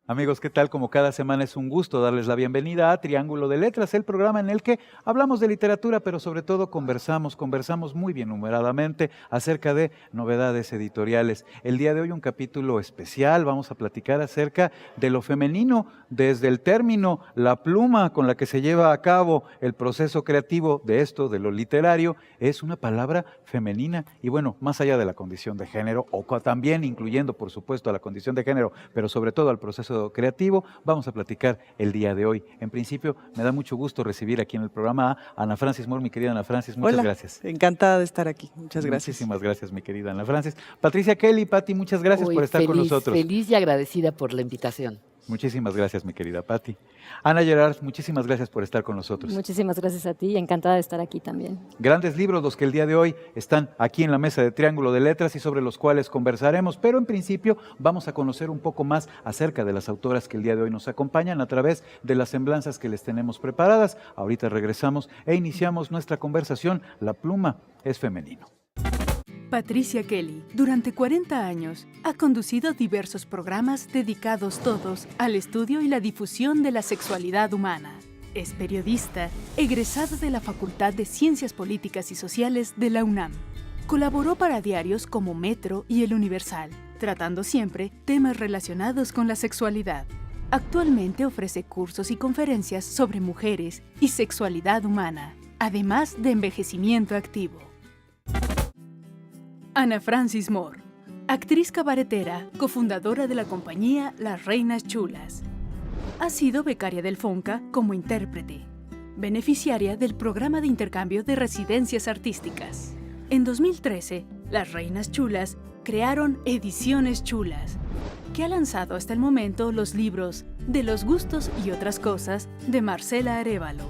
Amigos, ¿qué tal? Como cada semana es un gusto darles la bienvenida a Triángulo de Letras, el programa en el que hablamos de literatura, pero sobre todo conversamos muy bien humoradamente acerca de novedades editoriales. El día de hoy un capítulo especial, vamos a platicar acerca de lo femenino, desde el término, la pluma con la que se lleva a cabo el proceso creativo de esto, de lo literario, es una palabra femenina y bueno, más allá de la condición de género, o también incluyendo por supuesto a la condición de género, pero sobre todo al proceso creativo, vamos a platicar el día de hoy. En principio, me da mucho gusto recibir aquí en el programa a Ana Francis Moore, mi querida Ana Francis, muchas gracias. Encantada de estar aquí, muchas gracias. Muchísimas gracias, mi querida Ana Francis. Patricia Kelly, Pati, muchas gracias por estar con nosotros. Feliz y agradecida por la invitación. Muchísimas gracias, mi querida Pati. Ana Gerard, muchísimas gracias por estar con nosotros. Muchísimas gracias a ti y encantada de estar aquí también. Grandes libros los que el día de hoy están aquí en la mesa de Triángulo de Letras y sobre los cuales conversaremos, pero en principio vamos a conocer un poco más acerca de las autoras que el día de hoy nos acompañan a través de las semblanzas que les tenemos preparadas. Ahorita regresamos e iniciamos nuestra conversación. La pluma es femenino. Patricia Kelly, durante 40 años, ha conducido diversos programas dedicados todos al estudio y la difusión de la sexualidad humana. Es periodista, egresada de la Facultad de Ciencias Políticas y Sociales de la UNAM. Colaboró para diarios como Metro y El Universal, tratando siempre temas relacionados con la sexualidad. Actualmente ofrece cursos y conferencias sobre mujeres y sexualidad humana, además de envejecimiento activo. Ana Francis Moore, actriz cabaretera, cofundadora de la compañía Las Reinas Chulas. Ha sido becaria del FONCA como intérprete, beneficiaria del programa de intercambio de residencias artísticas. En 2013, Las Reinas Chulas crearon Ediciones Chulas, que ha lanzado hasta el momento los libros De los gustos y otras cosas de Marcela Arévalo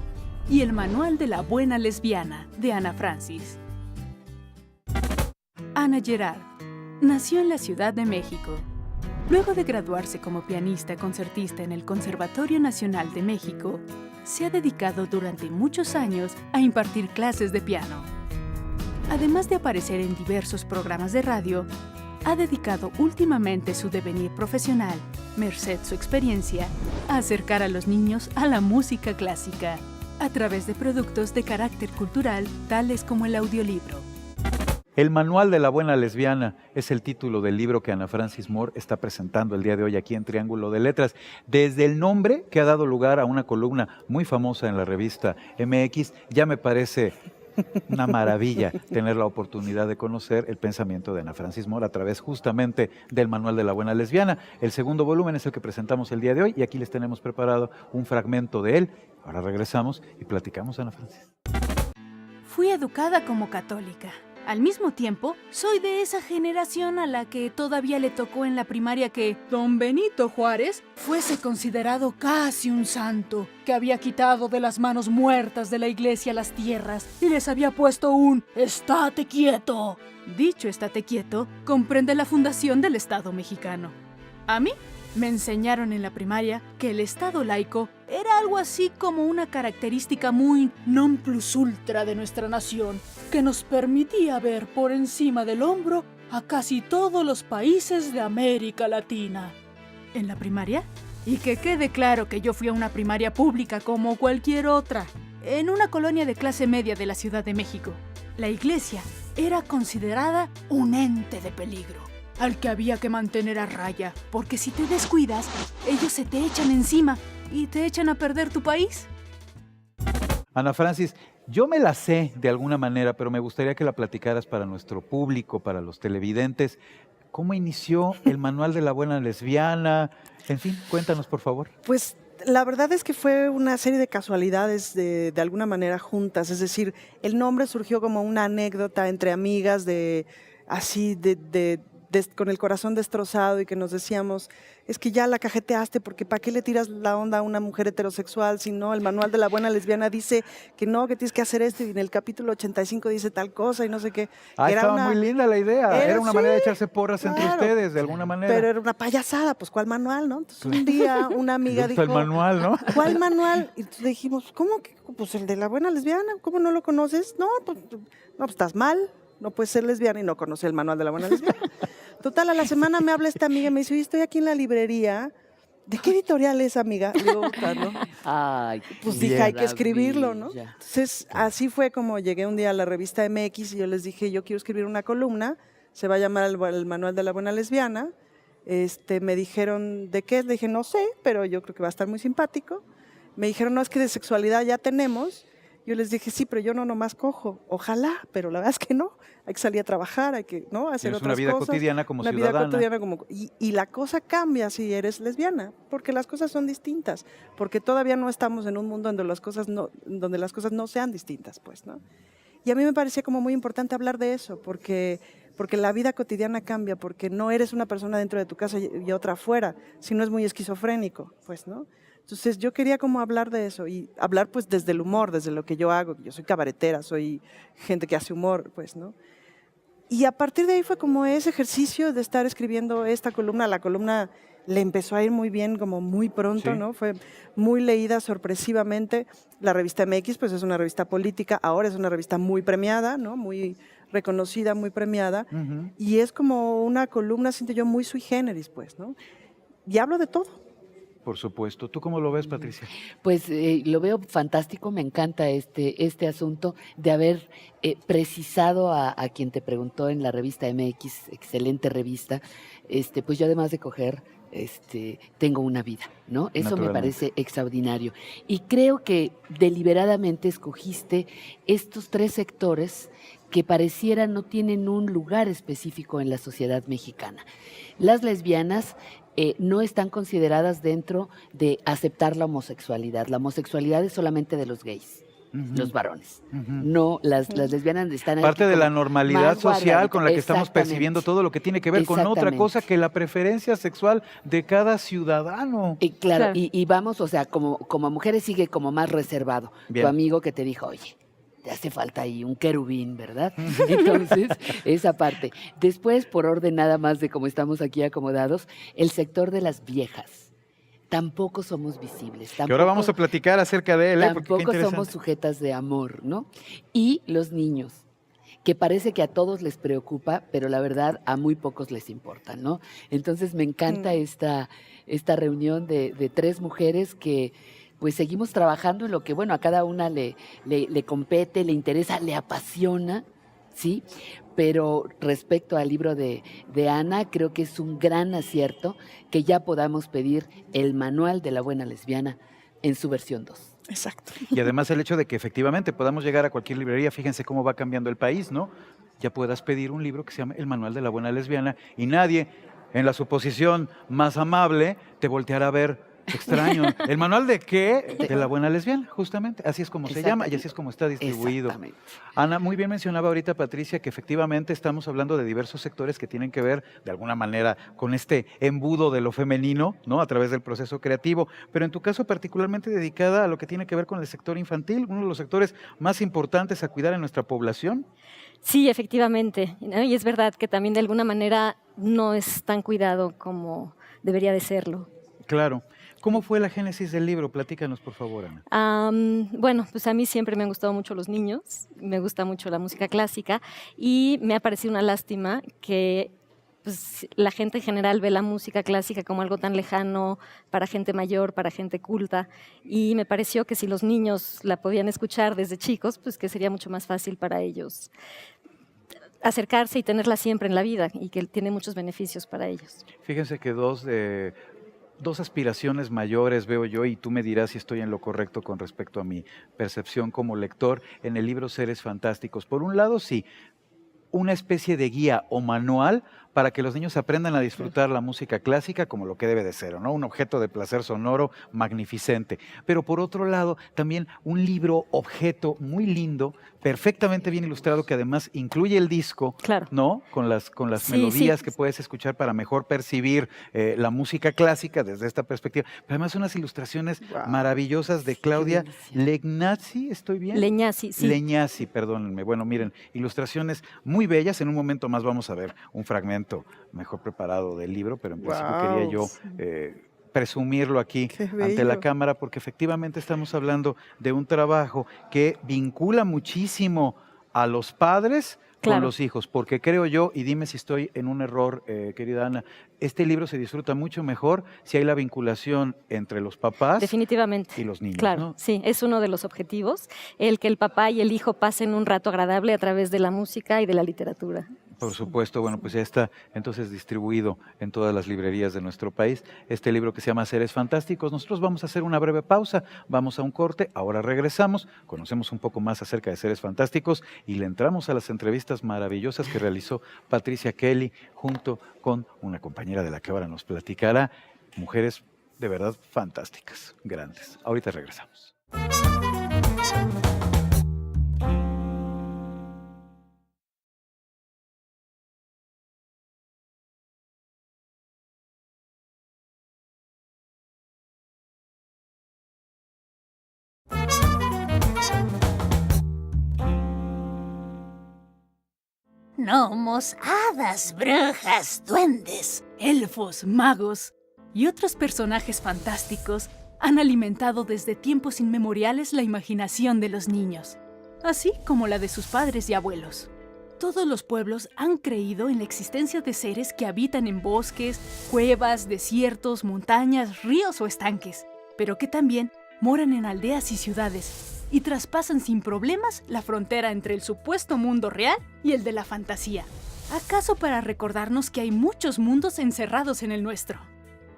y El manual de la buena lesbiana de Ana Francis. Ana Gerard nació en la Ciudad de México. Luego de graduarse como pianista concertista en el Conservatorio Nacional de México, se ha dedicado durante muchos años a impartir clases de piano. Además de aparecer en diversos programas de radio, ha dedicado últimamente su devenir profesional, merced su experiencia, a acercar a los niños a la música clásica, a través de productos de carácter cultural tales como el audiolibro. El manual de la buena lesbiana es el título del libro que Ana Francis Moore está presentando el día de hoy aquí en Triángulo de Letras. Desde el nombre que ha dado lugar a una columna muy famosa en la revista MX, ya me parece una maravilla tener la oportunidad de conocer el pensamiento de Ana Francis Moore a través justamente del manual de la buena lesbiana. El segundo volumen es el que presentamos el día de hoy y aquí les tenemos preparado un fragmento de él. Ahora regresamos y platicamos, Ana Francis. Fui educada como católica. Al mismo tiempo, soy de esa generación a la que todavía le tocó en la primaria que don Benito Juárez fuese considerado casi un santo, que había quitado de las manos muertas de la iglesia las tierras y les había puesto un «estate quieto». Dicho «estate quieto» comprende la fundación del Estado mexicano. A mí me enseñaron en la primaria que el Estado laico era algo así como una característica muy non plus ultra de nuestra nación, que nos permitía ver por encima del hombro a casi todos los países de América Latina. ¿En la primaria? Y que quede claro que yo fui a una primaria pública como cualquier otra, en una colonia de clase media de la Ciudad de México. La iglesia era considerada un ente de peligro, al que había que mantener a raya, porque si te descuidas, ellos se te echan encima y te echan a perder tu país. Ana Francis, yo me la sé de alguna manera, pero me gustaría que la platicaras para nuestro público, para los televidentes. ¿Cómo inició el manual de la buena lesbiana? En fin, cuéntanos, por favor. Pues la verdad es que fue una serie de casualidades de alguna manera juntas. Es decir, el nombre surgió como una anécdota entre amigas de con el corazón destrozado y que nos decíamos, es que ya la cajeteaste porque ¿para qué le tiras la onda a una mujer heterosexual? Si no, el manual de la buena lesbiana dice que no, que tienes que hacer esto y en el capítulo 85 dice tal cosa y no sé qué. Ah, estaba muy linda la idea. Era una sí, manera de echarse porras entre claro. ustedes, de alguna manera. Pero era una payasada, pues ¿cuál manual, no? Entonces un día una amiga Me gusta dijo, el manual, ¿no? ¿cuál manual? Y entonces dijimos, ¿cómo que? Pues el de la buena lesbiana, ¿cómo no lo conoces? No, pues estás mal, no puedes ser lesbiana y no conocer el manual de la buena lesbiana. Total, a la semana me habla esta amiga y me dice, oye, estoy aquí en la librería. ¿De qué editorial es, amiga? Y digo, "Puta, ¿no?". Ay, Pues qué dije, hay que escribirlo, ¿no? maravilla. Entonces, así fue como llegué un día a la revista MX y yo les dije, yo quiero escribir una columna, se va a llamar el Manual de la Buena Lesbiana. Me dijeron, ¿de qué? Le dije, no sé, pero yo creo que va a estar muy simpático. Me dijeron, no, es que de sexualidad ya tenemos. Yo les dije, sí, pero yo no nomás cojo. Ojalá, pero la verdad es que no. Hay que salir a trabajar, hay que, ¿no?, hacer Es otras una vida cosas. cotidiana como Una ciudadana. vida cotidiana como... Y la cosa cambia si eres lesbiana, porque las cosas son distintas, porque todavía no estamos en un mundo donde las cosas no sean distintas, pues, ¿no? Y a mí me parecía como muy importante hablar de eso, porque la vida cotidiana cambia, porque no eres una persona dentro de tu casa y otra afuera, si no es muy esquizofrénico, pues, ¿no? Entonces yo quería como hablar de eso y hablar pues desde el humor, desde lo que yo hago. Yo soy cabaretera, soy gente que hace humor, pues, ¿no? Y a partir de ahí fue como ese ejercicio de estar escribiendo esta columna. La columna le empezó a ir muy bien, como muy pronto, Sí. ¿no? Fue muy leída sorpresivamente. La revista MX pues es una revista política, ahora es una revista muy premiada, ¿no? Muy reconocida, muy premiada. Ujú. Y es como una columna, siento yo, muy sui generis, pues, ¿no? Y hablo de todo. Por supuesto. ¿Tú cómo lo ves, Patricia? Pues lo veo fantástico, me encanta este asunto de haber precisado a quien te preguntó en la revista MX, excelente revista, pues yo además de coger, tengo una vida, ¿no? Eso me Naturalmente. parece extraordinario. Y creo que deliberadamente escogiste estos tres sectores que pareciera no tienen un lugar específico en la sociedad mexicana. Las lesbianas no están consideradas dentro de aceptar la homosexualidad. La homosexualidad es solamente de los gays, Ujú. los varones. Ujú. No, las lesbianas están aquí Parte de la como normalidad más social guardaditas. con la que estamos Exactamente. percibiendo todo lo que tiene que ver con otra Exactamente. cosa que la preferencia sexual de cada ciudadano. Y claro, Claro. y vamos, o sea, como mujeres sigue como más reservado. Bien. Tu amigo que te dijo, oye, te hace falta ahí un querubín, ¿verdad? Entonces, esa parte. Después, por orden nada más de cómo estamos aquí acomodados, el sector de las viejas. Tampoco somos visibles. Que ahora vamos a platicar acerca de él, ¿eh? Porque qué Tampoco somos interesante. sujetas de amor, ¿no? Y los niños, que parece que a todos les preocupa, pero la verdad a muy pocos les importa, ¿no? Entonces me encanta esta reunión de tres mujeres que pues seguimos trabajando en lo que, bueno, a cada una le compete, le interesa, le apasiona, ¿sí? Pero respecto al libro de Ana, creo que es un gran acierto que ya podamos pedir el manual de la buena lesbiana en su versión 2. Exacto. Y además el hecho de que efectivamente podamos llegar a cualquier librería, fíjense cómo va cambiando el país, ¿no? Ya puedas pedir un libro que se llama El Manual de la Buena Lesbiana y nadie, en la suposición más amable, te volteará a ver extraño. ¿El manual de qué? De la buena lesbiana, justamente. Así es como se llama y así es como está distribuido. Exactamente. Ana, muy bien mencionaba ahorita Patricia que efectivamente estamos hablando de diversos sectores que tienen que ver de alguna manera con este embudo de lo femenino, ¿no? A través del proceso creativo, pero en tu caso particularmente dedicada a lo que tiene que ver con el sector infantil, uno de los sectores más importantes a cuidar en nuestra población. Sí, efectivamente. ¿No? Y es verdad que también de alguna manera no es tan cuidado como debería de serlo. Claro. ¿Cómo fue la génesis del libro? Platícanos, por favor, Ana. Bueno, pues a mí siempre me han gustado mucho los niños, me gusta mucho la música clásica y me ha parecido una lástima que pues, la gente en general ve la música clásica como algo tan lejano para gente mayor, para gente culta, y me pareció que si los niños la podían escuchar desde chicos, pues que sería mucho más fácil para ellos acercarse y tenerla siempre en la vida y que tiene muchos beneficios para ellos. Fíjense que dos aspiraciones mayores veo yo, y tú me dirás si estoy en lo correcto con respecto a mi percepción como lector en el libro Seres Fantásticos. Por un lado, sí, una especie de guía o manual para que los niños aprendan a disfrutar la música clásica como lo que debe de ser, ¿no? Un objeto de placer sonoro magnificente. Pero por otro lado, también un libro objeto muy lindo, perfectamente bien ilustrado, que además incluye el disco, Claro. ¿no? Con las Sí, melodías sí. que puedes escuchar para mejor percibir la música clásica desde esta perspectiva. Pero además unas ilustraciones Guau. maravillosas de Claudia delicia. Legnazzi, ¿estoy bien? Leñasi, sí. Leñazzi, perdónenme. Bueno, miren, ilustraciones muy bellas. En un momento más vamos a ver un fragmento mejor preparado del libro, pero en principio quería yo presumirlo aquí Qué ante la bello. cámara, porque efectivamente estamos hablando de un trabajo que vincula muchísimo a los padres con Claro. los hijos, porque creo yo, y dime si estoy en un error, querida Ana, este libro se disfruta mucho mejor si hay la vinculación entre los papás Definitivamente. y los niños, Claro, ¿no? sí, es uno de los objetivos, el que el papá y el hijo pasen un rato agradable a través de la música y de la literatura. Por supuesto, bueno, pues ya está entonces distribuido en todas las librerías de nuestro país este libro que se llama Seres Fantásticos. Nosotros vamos a hacer una breve pausa, vamos a un corte, ahora regresamos, conocemos un poco más acerca de Seres Fantásticos y le entramos a las entrevistas maravillosas que realizó Patricia Kelly junto con una compañera de la que ahora nos platicará, mujeres de verdad fantásticas, grandes. Ahorita regresamos. Gnomos, hadas, brujas, duendes, elfos, magos y otros personajes fantásticos han alimentado desde tiempos inmemoriales la imaginación de los niños, así como la de sus padres y abuelos. Todos los pueblos han creído en la existencia de seres que habitan en bosques, cuevas, desiertos, montañas, ríos o estanques, pero que también moran en aldeas y ciudades y traspasan sin problemas la frontera entre el supuesto mundo real y el de la fantasía. ¿Acaso para recordarnos que hay muchos mundos encerrados en el nuestro?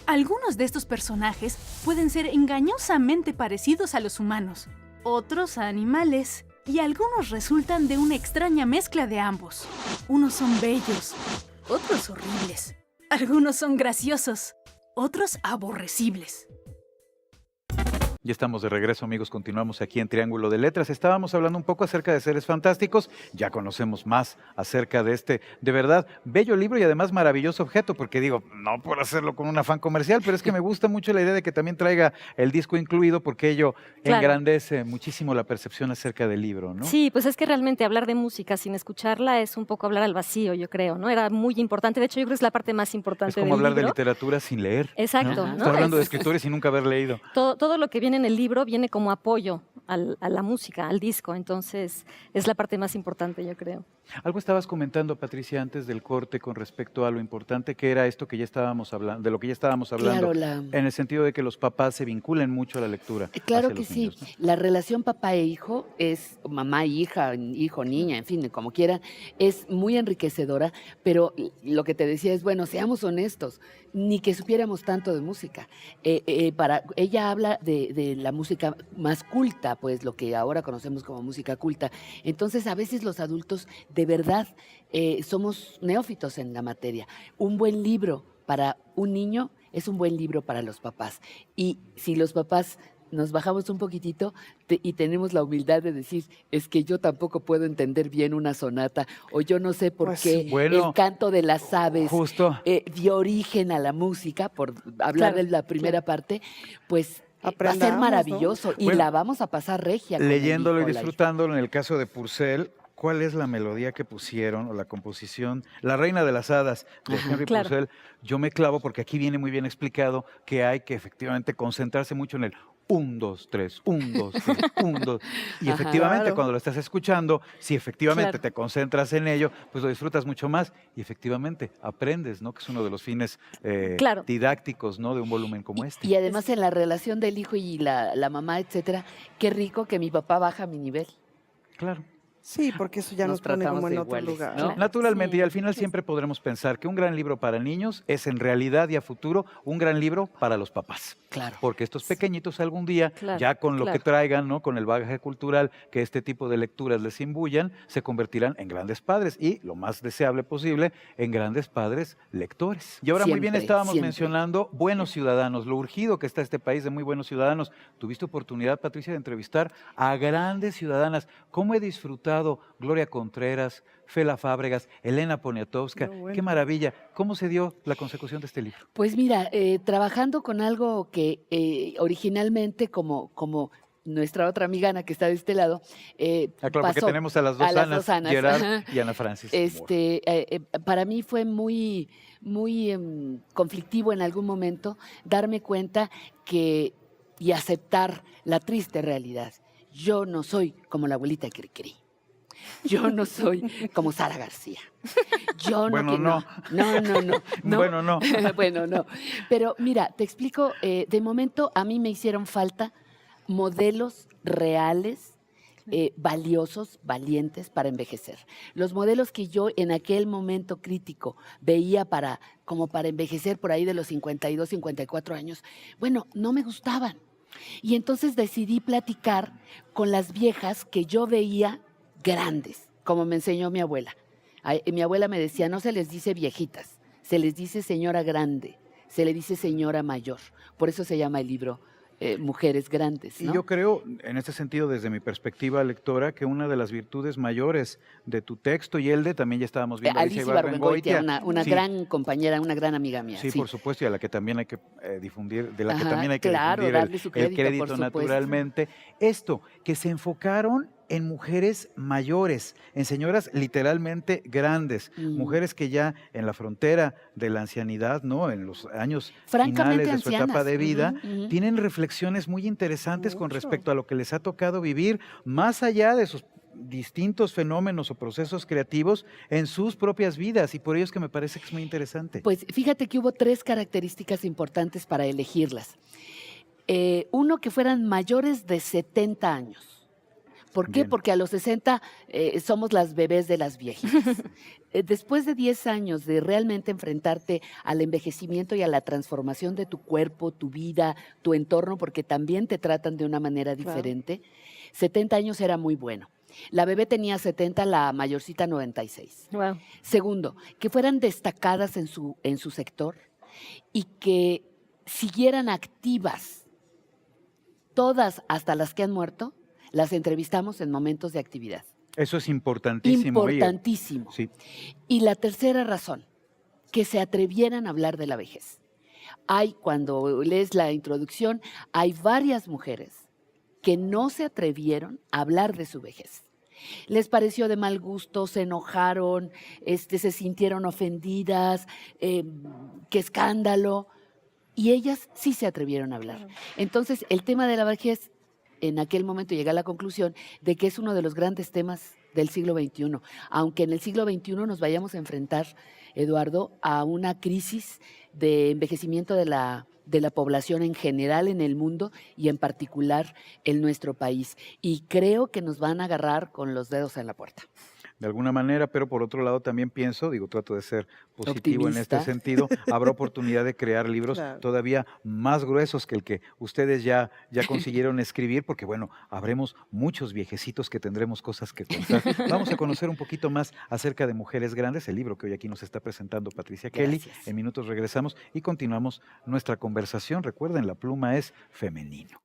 Algunos de estos personajes pueden ser engañosamente parecidos a los humanos, otros a animales, y algunos resultan de una extraña mezcla de ambos. Unos son bellos, otros horribles. Algunos son graciosos, otros aborrecibles. Ya estamos de regreso, amigos. Continuamos aquí en Triángulo de Letras. Estábamos hablando un poco acerca de Seres Fantásticos. Ya conocemos más acerca de este, de verdad, bello libro y además maravilloso objeto, porque digo, no por hacerlo con un afán comercial, pero es que me gusta mucho la idea de que también traiga el disco incluido, porque ello Claro. engrandece muchísimo la percepción acerca del libro, ¿no? Sí, pues es que realmente hablar de música sin escucharla es un poco hablar al vacío, yo creo, ¿no? Era muy importante. De hecho, yo creo que es la parte más importante Es como del hablar de libro. literatura sin leer. Exacto, ¿no? ¿no? Estar hablando de Es- escritores sin nunca haber leído. todo lo que viene en el libro viene como apoyo a la música, al disco, entonces es la parte más importante, yo creo. Algo estabas comentando, Patricia, antes del corte con respecto a lo importante que era esto que ya estábamos hablando, de lo que ya estábamos hablando, Claro, en el sentido de que los papás se vinculen mucho a la lectura. Claro hacia que los sí. niños, ¿no? La relación papá e hijo es mamá e hija, hijo, niña, en fin, como quieran, es muy enriquecedora, pero lo que te decía es, bueno, seamos honestos, ni que supiéramos tanto de música. Ella habla de la música más culta, pues lo que ahora conocemos como música culta. Entonces, a veces los adultos de verdad somos neófitos en la materia. Un buen libro para un niño es un buen libro para los papás. Y si los papás nos bajamos un poquitito y tenemos la humildad de decir, es que yo tampoco puedo entender bien una sonata, o yo no sé por Pues, qué bueno, el canto de las aves Justo. dio origen a la música, por hablar Claro, de la primera parte, pues va a ser Aprendamos, ¿no? maravilloso y Bueno, la vamos a pasar regia. con el Leyéndolo y hijo o la hija. disfrutándolo, en el caso de Purcell, ¿cuál es la melodía que pusieron o la composición? La Reina de las Hadas de Ajá. Henry Claro. Purcell. Yo me clavo porque aquí viene muy bien explicado que hay que efectivamente concentrarse mucho en el 1, 2, 3, 1, 2, 3, 1, 2. Y Ajá. efectivamente, Claro. cuando lo estás escuchando, si efectivamente Claro. te concentras en ello, pues lo disfrutas mucho más y efectivamente aprendes, ¿no? Que es uno de los fines Claro. didácticos, ¿no? De un volumen como este. Y además en la relación del hijo y la mamá, etcétera, qué rico que mi papá baja mi nivel. Claro. Sí, porque eso ya nos pone tratamos como en de otro iguales, lugar. ¿no? Naturalmente, Sí. y al final siempre podremos pensar que un gran libro para niños es en realidad y a futuro un gran libro para los papás. Claro. Porque estos pequeñitos algún día, Claro, ya con lo que claro. traigan, ¿no? Con el bagaje cultural que este tipo de lecturas les imbuyan, se convertirán en grandes padres y, lo más deseable posible, en grandes padres lectores. Y ahora muy bien Siempre, estábamos siempre. mencionando buenos ciudadanos, lo urgido que está este país de muy buenos ciudadanos. Tuviste oportunidad, Patricia, de entrevistar a grandes ciudadanas. ¿Cómo he disfrutado Gloria Contreras, Fela Fábregas, Elena Poniatowska? No, bueno. Qué maravilla. ¿Cómo se dio la consecución de este libro? Pues mira, trabajando con algo que originalmente, como nuestra otra amiga Ana, que está de este lado, Ah, claro, porque pasó tenemos a las dos Anas, Gerard ajá. y Ana Francis Moore. Para mí fue muy conflictivo en algún momento darme cuenta y aceptar la triste realidad. Yo no soy como la abuelita de Cricri. Yo no soy como Sara García. Yo Bueno, no. Bueno, no. Bueno, no. Pero mira, te explico, de momento a mí me hicieron falta modelos reales, valiosos, valientes para envejecer. Los modelos que yo en aquel momento crítico veía como para envejecer por ahí de los 52, 54 años, bueno, no me gustaban. Y entonces decidí platicar con las viejas que yo veía grandes, como me enseñó mi abuela. Mi abuela me decía, no se les dice viejitas, se les dice señora grande, se le dice señora mayor. Por eso se llama el libro Mujeres Grandes, ¿no? Y yo creo, en este sentido, desde mi perspectiva lectora, que una de las virtudes mayores de tu texto, y el de, también ya estábamos viendo Alicia Ibargüengoitia, una sí, gran compañera, una gran amiga mía. sí, por supuesto, y a la que también hay que difundir, de la que Ajá, también hay que claro, difundir darle su el crédito, por crédito supuesto. naturalmente. Esto, que se enfocaron en mujeres mayores, en señoras literalmente grandes, mujeres que ya en la frontera de la ancianidad, ¿no? En los años Francamente finales de su etapa ancianas. de vida, Ujú. tienen reflexiones muy interesantes con Mucho. respecto a lo que les ha tocado vivir, más allá de sus distintos fenómenos o procesos creativos en sus propias vidas, y por ello es que me parece que es muy interesante. Pues fíjate que hubo 3 características importantes para elegirlas. Uno, que fueran mayores de 70 años. ¿Por qué? Bien. Porque a los 60 somos las bebés de las viejitas. Después de 10 años de realmente enfrentarte al envejecimiento y a la transformación de tu cuerpo, tu vida, tu entorno, porque también te tratan de una manera Claro. diferente, 70 años era muy bueno. La bebé tenía 70, la mayorcita 96. Wow. Segundo, que fueran destacadas en su sector y que siguieran activas. Todas, hasta las que han muerto, las entrevistamos en momentos de actividad. Eso es importantísimo. oye. Importantísimo. Sí. Y la tercera razón, que se atrevieran a hablar de la vejez. Cuando lees la introducción, hay varias mujeres que no se atrevieron a hablar de su vejez. Les pareció de mal gusto, se enojaron, se sintieron ofendidas, qué escándalo. Y ellas sí se atrevieron a hablar. Entonces, el tema de la vejez, en aquel momento llegué a la conclusión de que es uno de los grandes temas del siglo XXI. Aunque en el siglo XXI nos vayamos a enfrentar, Eduardo, a una crisis de envejecimiento de la población en general en el mundo y en particular en nuestro país. Y creo que nos van a agarrar con los dedos en la puerta. De alguna manera, pero por otro lado también pienso, trato de ser positivo en este Optimista. sentido, habrá oportunidad de crear libros Claro. todavía más gruesos que el que ustedes ya consiguieron escribir, porque bueno, habremos muchos viejecitos que tendremos cosas que contar. Vamos a conocer un poquito más acerca de Mujeres Grandes, el libro que hoy aquí nos está presentando Patricia Kelly. Gracias. En minutos regresamos y continuamos nuestra conversación. Recuerden, la pluma es femenino.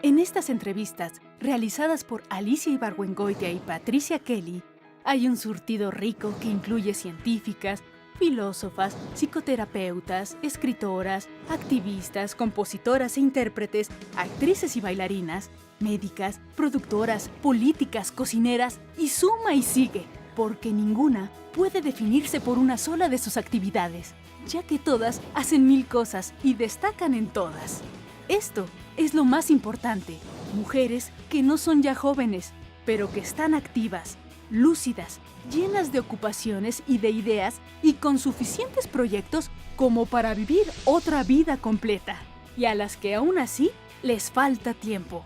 En estas entrevistas, realizadas por Alicia Ibargüengoitia y Patricia Kelly, hay un surtido rico que incluye científicas, filósofas, psicoterapeutas, escritoras, activistas, compositoras e intérpretes, actrices y bailarinas, médicas, productoras, políticas, cocineras y suma y sigue, porque ninguna puede definirse por una sola de sus actividades, ya que todas hacen 1000 cosas y destacan en todas. Esto es lo más importante, mujeres que no son ya jóvenes, pero que están activas, lúcidas, llenas de ocupaciones y de ideas y con suficientes proyectos como para vivir otra vida completa, y a las que aún así les falta tiempo.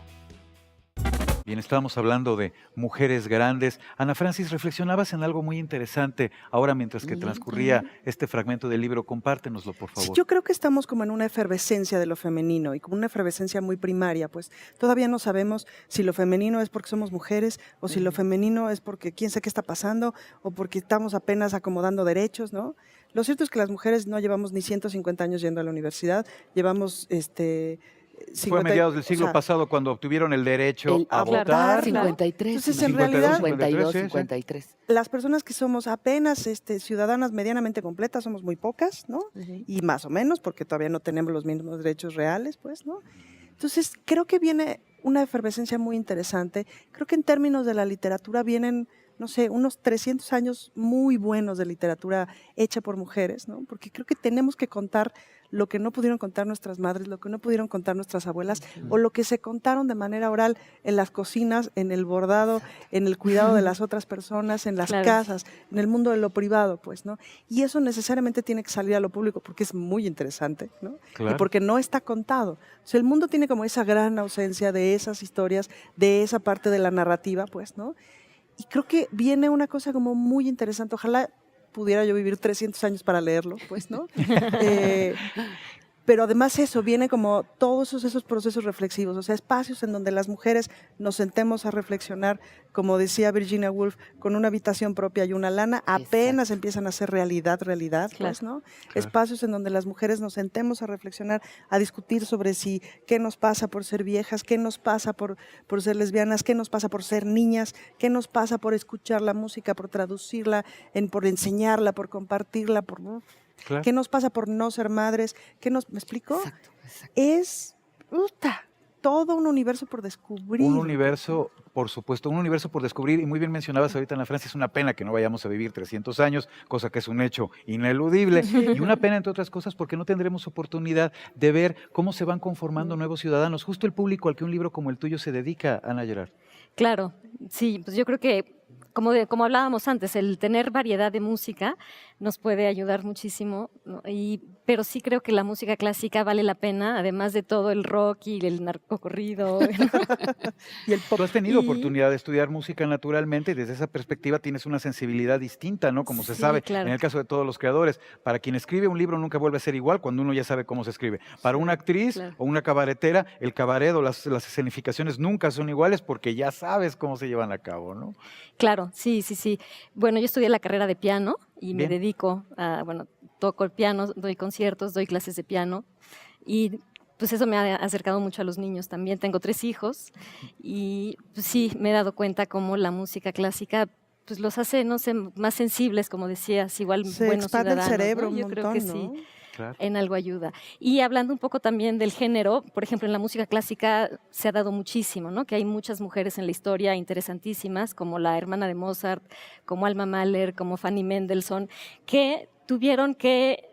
Bien, estábamos hablando de mujeres grandes. Ana Francis, reflexionabas en algo muy interesante ahora mientras que transcurría este fragmento del libro. Compártenoslo, por Sí, favor. yo creo que estamos como en una efervescencia de lo femenino y como una efervescencia muy primaria, pues todavía no sabemos si lo femenino es porque somos mujeres o si lo femenino es porque quién sabe qué está pasando o porque estamos apenas acomodando derechos, ¿no? Lo cierto es que las mujeres no llevamos ni 150 años yendo a la universidad, llevamos Fue a mediados del siglo pasado cuando obtuvieron el derecho a claro, votar. 53. Entonces, ¿no? en realidad, 52, sí, sí. 53. las personas que somos apenas ciudadanas medianamente completas somos muy pocas, ¿no? Y más o menos, porque todavía no tenemos los mismos derechos reales, pues, ¿no? Entonces, creo que viene una efervescencia muy interesante. Creo que en términos de la literatura vienen, no sé, unos 300 años muy buenos de literatura hecha por mujeres, ¿no? Porque creo que tenemos que contar lo que no pudieron contar nuestras madres, lo que no pudieron contar nuestras abuelas, o lo que se contaron de manera oral en las cocinas, en el bordado, en el cuidado de las otras personas, en las Claro. casas, en el mundo de lo privado, pues, ¿no? Y eso necesariamente tiene que salir a lo público porque es muy interesante, ¿no? Claro. Y porque no está contado. O sea, el mundo tiene como esa gran ausencia de esas historias, de esa parte de la narrativa, pues, ¿no? Y creo que viene una cosa como muy interesante. Ojalá pudiera yo vivir 300 años para leerlo, pues, ¿no? Pero además eso, viene como todos esos procesos reflexivos, o sea, espacios en donde las mujeres nos sentemos a reflexionar, como decía Virginia Woolf, con una habitación propia y una lana, apenas Exacto. empiezan a ser realidad, pues, ¿no? Espacios en donde las mujeres nos sentemos a reflexionar, a discutir sobre si qué nos pasa por ser viejas, qué nos pasa por ser lesbianas, qué nos pasa por ser niñas, qué nos pasa por escuchar la música, por traducirla, por enseñarla, por compartirla, Claro. ¿qué nos pasa por no ser madres? ¿Me explico? Exacto, exacto. Es todo un universo por descubrir. Un universo, por supuesto, un universo por descubrir. Y muy bien mencionabas ahorita, Ana Francis, es una pena que no vayamos a vivir 300 años, cosa que es un hecho ineludible. Y una pena, entre otras cosas, porque no tendremos oportunidad de ver cómo se van conformando nuevos ciudadanos. Justo el público al que un libro como el tuyo se dedica, Ana Gerard. Claro, sí, pues yo creo que como hablábamos antes, el tener variedad de música nos puede ayudar muchísimo, ¿no? Pero sí creo que la música clásica vale la pena, además de todo el rock y el narcocorrido. Y el pop. Tú has tenido oportunidad de estudiar música naturalmente y desde esa perspectiva tienes una sensibilidad distinta, ¿no? Como se Sí, sabe claro. en el caso de todos los creadores. Para quien escribe un libro nunca vuelve a ser igual cuando uno ya sabe cómo se escribe. Para una actriz claro. o una cabaretera, el cabaret o las escenificaciones nunca son iguales porque ya sabes cómo se llevan a cabo, ¿no? Claro, sí. Bueno, yo estudié la carrera de piano y me Bien. dedico toco el piano, doy conciertos, doy clases de piano y pues eso me ha acercado mucho a los niños también. Tengo 3 hijos y pues, sí, me he dado cuenta cómo la música clásica pues los hace, no sé, más sensibles, como decías, igual Se buenos expande el ciudadanos, cerebro ¿no? un Yo creo montón, que sí. ¿no? Claro. En algo ayuda. Y hablando un poco también del género, por ejemplo, en la música clásica se ha dado muchísimo, ¿no? Que hay muchas mujeres en la historia interesantísimas, como la hermana de Mozart, como Alma Mahler, como Fanny Mendelssohn, que tuvieron que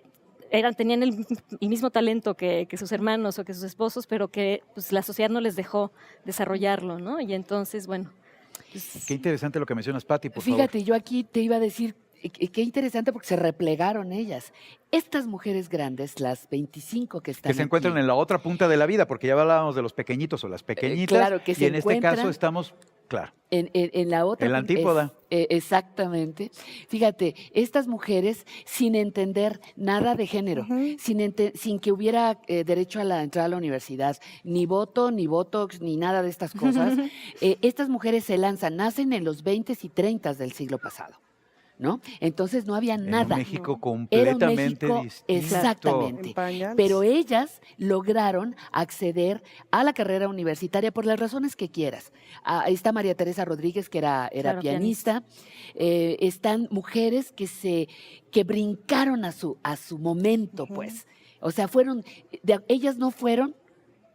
tenían el mismo talento que sus hermanos o que sus esposos, pero que pues, la sociedad no les dejó desarrollarlo, ¿no? Y entonces, bueno. Pues, Qué interesante lo que mencionas, Pati, por favor. Fíjate, yo aquí te iba a decir, qué interesante porque se replegaron ellas. Estas mujeres grandes, las 25 que están Que se encuentran aquí, en la otra punta de la vida, porque ya hablábamos de los pequeñitos o las pequeñitas, claro, que y se en este caso encuentran estamos, claro, en la otra en la antípoda. Exactamente. Fíjate, estas mujeres sin entender nada de género, sin que hubiera derecho a la entrada a la universidad, ni voto, ni botox, ni nada de estas cosas, estas mujeres se lanzan, nacen en los 20 y 30 del siglo pasado, ¿no? Entonces no había En nada. un México Era completamente un México, distinto. exactamente. En pañales. Pero ellas lograron acceder a la carrera universitaria por las razones que quieras. Ahí está María Teresa Rodríguez, que era Claro, pianista. Están mujeres que brincaron a su momento, pues. O sea, ellas no fueron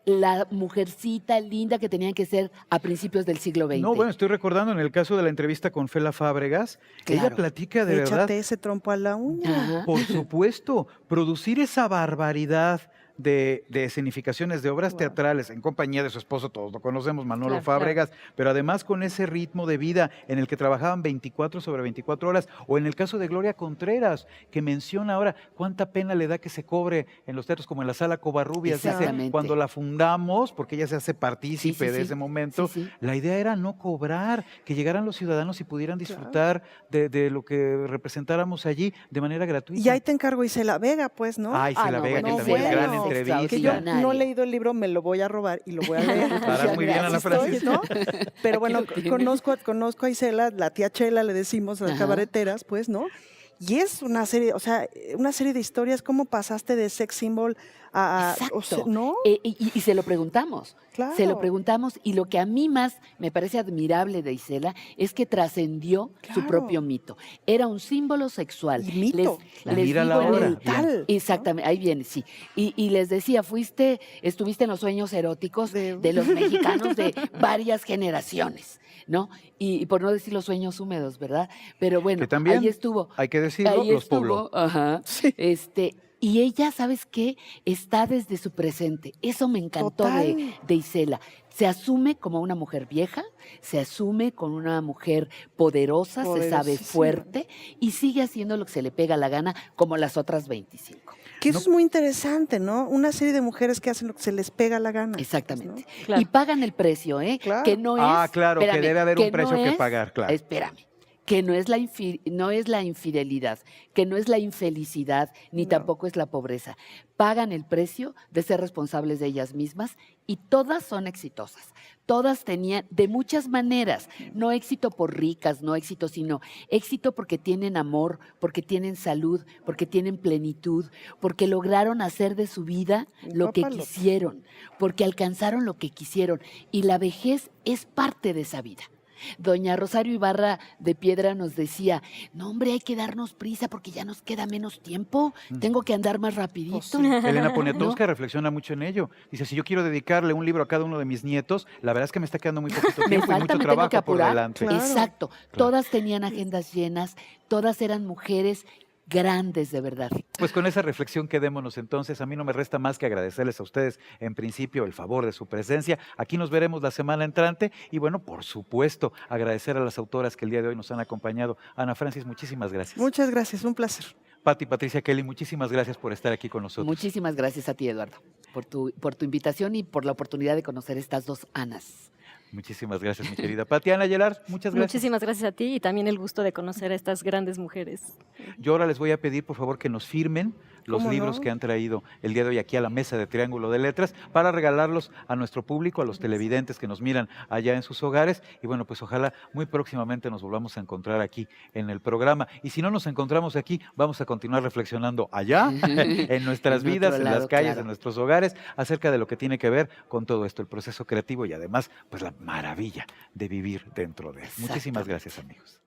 la mujercita linda que tenían que ser a principios del siglo XX. No, bueno, estoy recordando en el caso de la entrevista con Fela Fábregas, ella Claro. platica de verdad, Échate ese trompo a la uña. Ajá. por supuesto, producir esa barbaridad de escenificaciones de obras teatrales en compañía de su esposo, todos lo conocemos, Manolo Claro, Fábregas, pero además con ese ritmo de vida en el que trabajaban 24 sobre 24 horas, o en el caso de Gloria Contreras, que menciona ahora cuánta pena le da que se cobre en los teatros como en la Sala Covarrubias, dice, Exactamente. cuando la fundamos, porque ella se hace partícipe de ese momento, la idea era no cobrar, que llegaran los ciudadanos y pudieran disfrutar de lo que representáramos allí de manera gratuita. Y ahí te encargo Isela Vega, pues, ¿no? Ah, Isela Vega, bueno, que también es gran bueno. entrevista. Que yo extraordinaria. no he leído el libro, me lo voy a robar y lo voy a leer. Harás muy bien, Ana Estoy, Francis. ¿no? Pero bueno, lo tienes. conozco a Isela, la tía Chela, le decimos a las Ajá. cabareteras, pues, ¿no? Y es una serie, o sea, una serie de historias, cómo pasaste de sex symbol a Exacto. o sea, ¿no? Y se lo preguntamos. Claro. Se lo preguntamos y lo que a mí más me parece admirable de Isela es que trascendió su Claro. propio mito. Era un símbolo sexual. Y mito. Y mírala digo en ahora, el- Tal, Exactamente, ahí viene, sí. Y les decía, estuviste en los sueños eróticos De- de los mexicanos de varias generaciones, ¿no? Y por no decir los sueños húmedos, ¿verdad? Pero bueno, Que también, ahí estuvo. hay que decirlo, Ahí los estuvo, pobló. ajá. Y ella, ¿sabes qué? Está desde su presente. Eso me encantó Total. de Isela. Se asume como una mujer vieja, se asume como una mujer poderosa, se sabe Poderosísima. fuerte y sigue haciendo lo que se le pega la gana como las otras 25. Que eso es muy interesante, ¿no? Una serie de mujeres que hacen lo que se les pega la gana. Exactamente. pues, Claro. Y pagan el precio, ¿eh? Claro. Que no es. Ah, claro, que espérame, debe haber un no precio que es- pagar, claro. Espérame. Que no es no es la infidelidad, que no es la infelicidad, ni No. tampoco es la pobreza. Pagan el precio de ser responsables de ellas mismas y todas son exitosas. Todas tenían, de muchas maneras, no éxito por ricas, no éxito, sino éxito porque tienen amor, porque tienen salud, porque tienen plenitud, porque lograron hacer de su vida lo que Papalote. quisieron, porque alcanzaron lo que quisieron. Y la vejez es parte de esa vida. Doña Rosario Ibarra de Piedra nos decía, no hombre, hay que darnos prisa porque ya nos queda menos tiempo, tengo que andar más rapidito. Elena Poniatowska reflexiona mucho en ello. Dice, si yo quiero dedicarle un libro a cada uno de mis nietos, la verdad es que me está quedando muy poquito Me tiempo y falta, mucho me tengo trabajo que por apurar. delante. Claro. Exacto, todas tenían agendas llenas, todas eran mujeres grandes de verdad. Pues con esa reflexión quedémonos entonces. A mí no me resta más que agradecerles a ustedes en principio el favor de su presencia. Aquí nos veremos la semana entrante y bueno, por supuesto, agradecer a las autoras que el día de hoy nos han acompañado. Ana Francis, muchísimas gracias. Muchas gracias, un placer. Pati, Patricia, Kelly, muchísimas gracias por estar aquí con nosotros. Muchísimas gracias a ti, Eduardo, por tu invitación y por la oportunidad de conocer estas dos Anas. Muchísimas gracias, mi querida Pati. Ana Yelar, muchas gracias. Muchísimas gracias a ti y también el gusto de conocer a estas grandes mujeres. Yo ahora les voy a pedir, por favor, que nos firmen los ¿Cómo libros no? que han traído el día de hoy aquí a la mesa de Triángulo de Letras para regalarlos a nuestro público, a los televidentes que nos miran allá en sus hogares. Y bueno, pues ojalá muy próximamente nos volvamos a encontrar aquí en el programa. Y si no nos encontramos aquí, vamos a continuar reflexionando allá, en nuestras En vidas, otro en las lado, calles, claro. en nuestros hogares, acerca de lo que tiene que ver con todo esto, el proceso creativo y además, pues la maravilla de vivir dentro de él. Muchísimas gracias, amigos.